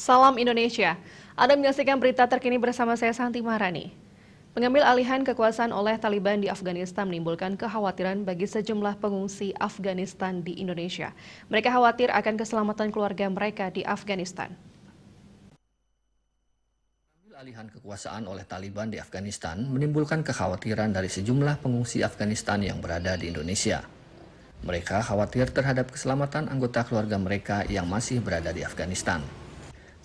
Salam Indonesia. Anda menyaksikan berita terkini bersama saya Santi Maharani. Pengambil alihan kekuasaan oleh Taliban di Afghanistan menimbulkan kekhawatiran bagi sejumlah pengungsi Afghanistan di Indonesia. Mereka khawatir akan keselamatan keluarga mereka di Afghanistan. Pengambil alihan kekuasaan oleh Taliban di Afghanistan menimbulkan kekhawatiran dari sejumlah pengungsi Afghanistan yang berada di Indonesia. Mereka khawatir terhadap keselamatan anggota keluarga mereka yang masih berada di Afghanistan.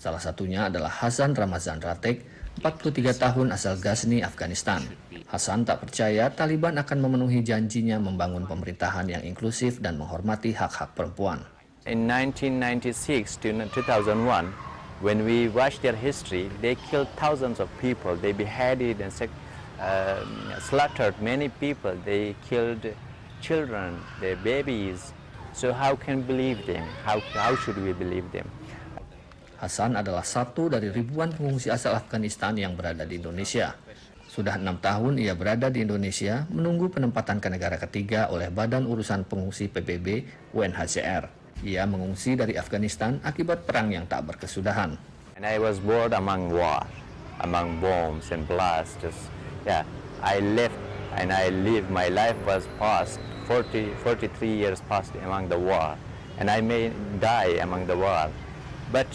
Salah satunya adalah Hasan Ramazan Ratek, 43 tahun asal Ghazni, Afghanistan. Hasan tak percaya Taliban akan memenuhi janjinya membangun pemerintahan yang inklusif dan menghormati hak-hak perempuan. In 1996 to 2001, when we watch their history, they killed thousands of people. They beheaded and slaughtered many people. They killed children, their babies. So how can we believe them? How should we believe them? Hasan adalah satu dari ribuan pengungsi asal Afghanistan yang berada di Indonesia. Sudah 6 tahun ia berada di Indonesia menunggu penempatan ke negara ketiga oleh Badan Urusan Pengungsi PBB UNHCR. Ia mengungsi dari Afghanistan akibat perang yang tak berkesudahan. And I was bored among war, among bombs and blasts. Yeah, I left and I lived. My life was past 43 years past among the war, and I may die among the war, but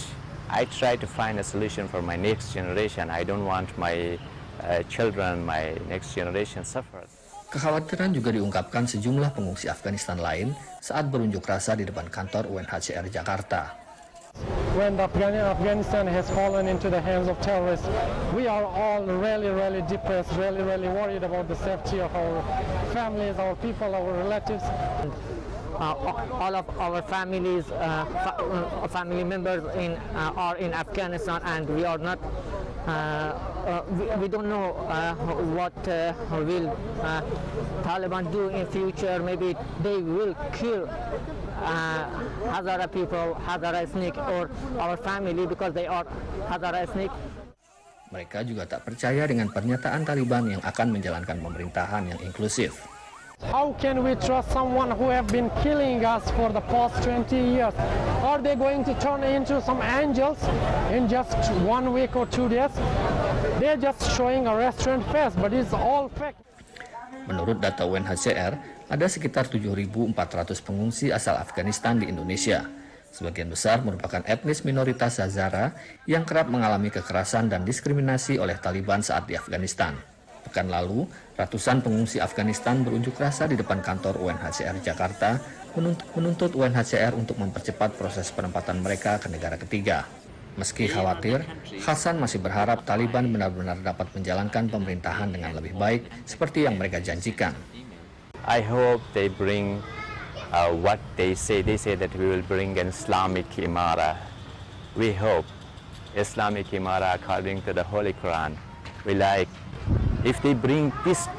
I try to find a solution for my next generation. I don't want my children, my next generation suffer. Kekhawatiran juga diungkapkan sejumlah pengungsi Afghanistan lain saat berunjuk rasa di depan kantor UNHCR Jakarta. When Afghanistan has fallen into the hands of terrorists, we are all really depressed, really worried about the safety of our families, our people, our relatives. All of our families, family members are in Afghanistan, and we are not. We don't know what will Taliban do in future. Maybe they will kill Hazara people, Hazara ethnic, or our family because they are Hazara ethnic. Mereka juga tak percaya dengan pernyataan Taliban yang akan menjalankan pemerintahan yang inklusif. How can we trust someone who have been killing us for the past 20 years? Are they going to turn into some angels in just 1 week or 2 days? They're just showing a restaurant face, but it's all fake. Menurut data UNHCR, ada sekitar 7.400 pengungsi asal Afghanistan di Indonesia. Sebagian besar merupakan etnis minoritas Hazara yang kerap mengalami kekerasan dan diskriminasi oleh Taliban saat di Afghanistan. Pekan lalu, ratusan pengungsi Afghanistan berunjuk rasa di depan kantor UNHCR Jakarta menuntut UNHCR untuk mempercepat proses penempatan mereka ke negara ketiga. Meski khawatir, Hasan masih berharap Taliban benar-benar dapat menjalankan pemerintahan dengan lebih baik seperti yang mereka janjikan. I hope they bring what they say. They say that we will bring an Islamic Imara. We hope Islamic Imara according to the Holy Quran. We like. If they bring this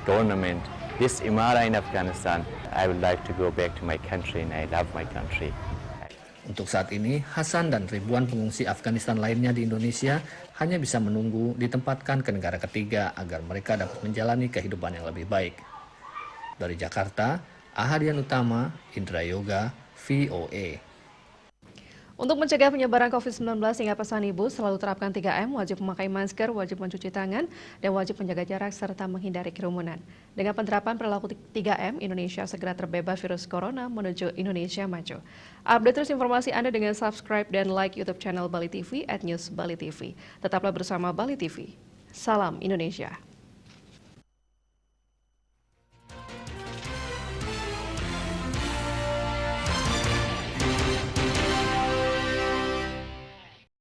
government, this Imara in Afghanistan, I would like to go back to my country, and I love my country. Untuk saat ini, Hasan dan ribuan pengungsi Afghanistan lainnya di Indonesia hanya bisa menunggu ditempatkan ke negara ketiga agar mereka dapat menjalani kehidupan yang lebih baik. Dari Jakarta, Ahadian Utama, Indra Yoga, VOA. Untuk mencegah penyebaran COVID-19 hingga pesan ibu selalu terapkan 3M, wajib memakai masker, wajib mencuci tangan, dan wajib menjaga jarak serta menghindari kerumunan. Dengan penerapan perilaku 3M, Indonesia segera terbebas virus corona menuju Indonesia maju. Update terus informasi Anda dengan subscribe dan like YouTube channel Bali TV @newsbalitv. Tetaplah bersama Bali TV. Salam Indonesia.